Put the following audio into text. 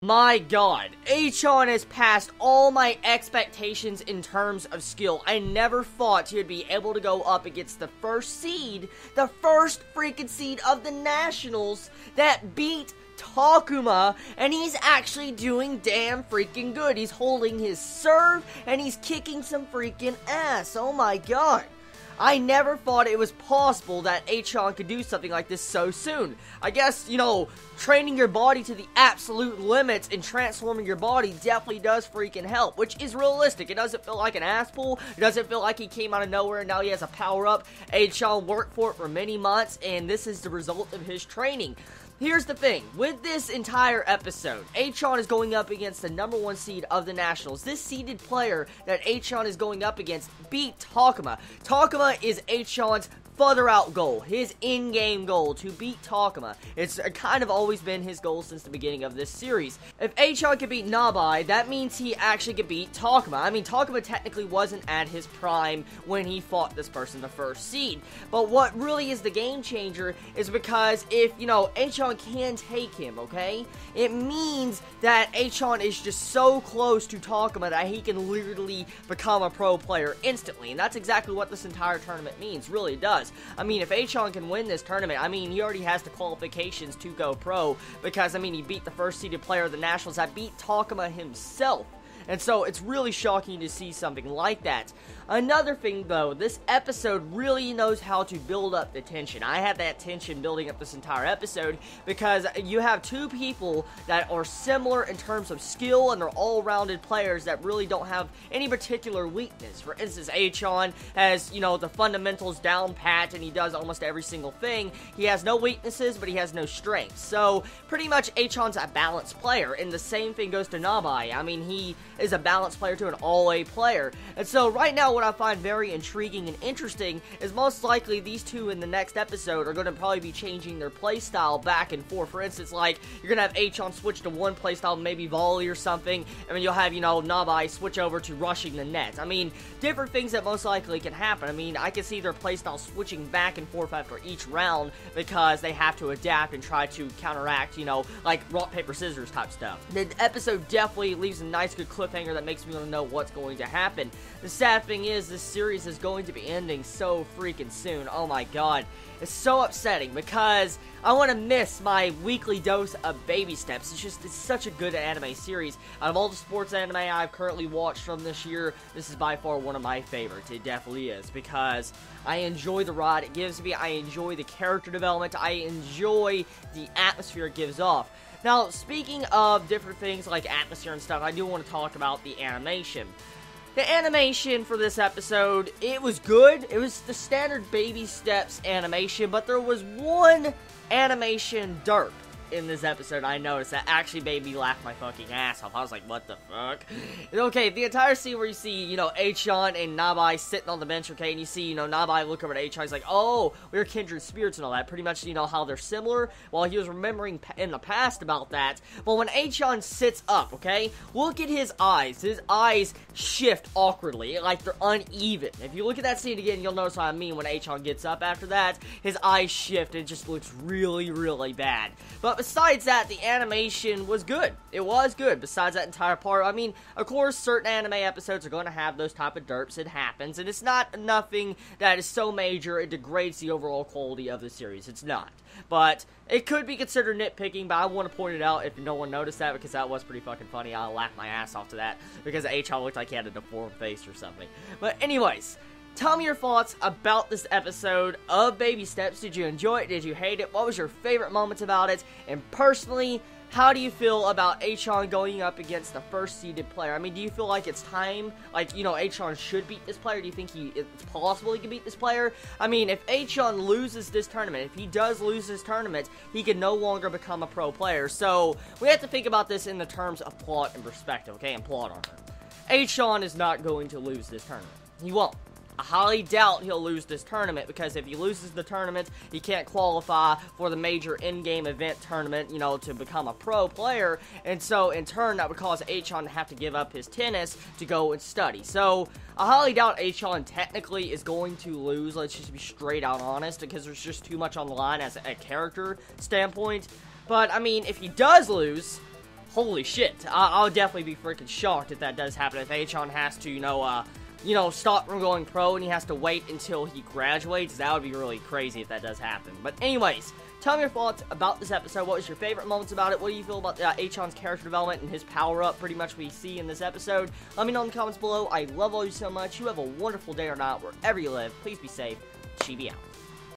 My god, Achan has passed all my expectations in terms of skill. I never thought he would be able to go up against the first seed, the first freaking seed of the Nationals that beat Takuma, and he's actually doing damn freaking good. He's holding his serve, and he's kicking some freaking ass. Oh my god. I never thought it was possible that Achan could do something like this so soon. I guess, training your body to the absolute limits and transforming your body definitely does freaking help, which is realistic. It doesn't feel like an ass pull. It doesn't feel like he came out of nowhere and now he has a power-up. Achan worked for it for many months, and this is the result of his training. Here's the thing, with this entire episode, Achan is going up against the #1 seed of the Nationals. This seeded player that Achan is going up against beat Takuma. Takuma is Achan's further out goal, his in-game goal, to beat Takuma. It's kind of always been his goal since the beginning of this series. If Achan can beat Nabae, that means he actually can beat Takuma. I mean, Takuma technically wasn't at his prime when he fought this person, the first seed. But what really is the game changer is because if, Achan can take him, okay? It means that Achan is just so close to Takuma that he can literally become a pro player instantly. And that's exactly what this entire tournament means, really does. I mean, if Achan can win this tournament, I mean, he already has the qualifications to go pro, because, I mean, he beat the first seeded player of the Nationals that beat Takuma himself. And so, it's really shocking to see something like that. Another thing, though, this episode really knows how to build up the tension. I had that tension building up this entire episode because you have two people that are similar in terms of skill, and they're all-rounded players that really don't have any particular weakness. For instance, Achan has, the fundamentals down pat, and he does almost every single thing. He has no weaknesses, but he has no strengths. So, pretty much, Achan's a balanced player, and the same thing goes to Nabae. I mean, he is a balanced player to an all-A player. And so, right now, what I find very intriguing and interesting is most likely these two in the next episode are going to probably be changing their playstyle back and forth. For instance, like, you're going to have Achan switch to one playstyle, maybe volley or something, and then you'll have, Nabae switch over to rushing the net. I mean, different things that most likely can happen. I mean, I can see their playstyle switching back and forth after each round because they have to adapt and try to counteract, like rock, paper, scissors type stuff. The episode definitely leaves a nice, good cliffhanger that makes me want to know what's going to happen. The sad thing is, this series is going to be ending so freaking soon. Oh my god. It's so upsetting because I want to miss my weekly dose of baby steps. It's such a good anime series. Out of all the sports anime I've currently watched from this year, this is by far one of my favorites. It definitely is, because I enjoy the ride it gives me. I enjoy the character development. I enjoy the atmosphere it gives off. Now, speaking of different things like atmosphere and stuff, I do want to talk about the animation. The animation for this episode, it was good. It was the standard baby steps animation, but there was one animation derp in this episode I noticed that actually made me laugh my fucking ass off. I was like, what the fuck? Okay, the entire scene where you see, Achan and Nabae sitting on the bench, okay, and you see, Nabae look over at Achan, he's like, oh, we're kindred spirits and all that. Pretty much, how they're similar. While he was remembering in the past about that. But when Achan sits up, okay, look at his eyes. His eyes shift awkwardly, like they're uneven. If you look at that scene again, you'll notice what I mean when Achan gets up after that. His eyes shift, and it just looks really, really bad. But besides that, the animation was good. It was good. Besides that entire part, I mean, of course, certain anime episodes are going to have those type of derps. It happens, and it's not nothing that is so major it degrades the overall quality of the series. It's not. But it could be considered nitpicking, but I want to point it out if no one noticed that, because that was pretty fucking funny. I laughed my ass off to that, because Achan looked like he had a deformed face or something. But anyways, tell me your thoughts about this episode of Baby Steps. Did you enjoy it? Did you hate it? What was your favorite moments about it? And personally, how do you feel about Achan going up against the first seeded player? I mean, do you feel like it's time? Like, Achan should beat this player? Do you think it's possible he can beat this player? I mean, if Achan loses this tournament, if he does lose this tournament, he can no longer become a pro player. So, we have to think about this in the terms of plot and perspective, okay? And plot armor. Achan is not going to lose this tournament. He won't. I highly doubt he'll lose this tournament, because if he loses the tournament, he can't qualify for the major in-game event tournament, to become a pro player, and so, in turn, that would cause Achan to have to give up his tennis to go and study. So, I highly doubt Achan technically is going to lose, let's just be straight out honest, because there's just too much on the line as a character standpoint. But, I mean, if he does lose, holy shit. I would definitely be freaking shocked if that does happen. If Achan has to, stop from going pro and he has to wait until he graduates, that would be really crazy if that does happen. But anyways, tell me your thoughts about this episode. What was your favorite moments about it? What do you feel about Achan's character development and his power-up, pretty much we see in this episode? Let me know in the comments below. I love all you so much. You have a wonderful day or night wherever you live. Please be safe. Chibi out.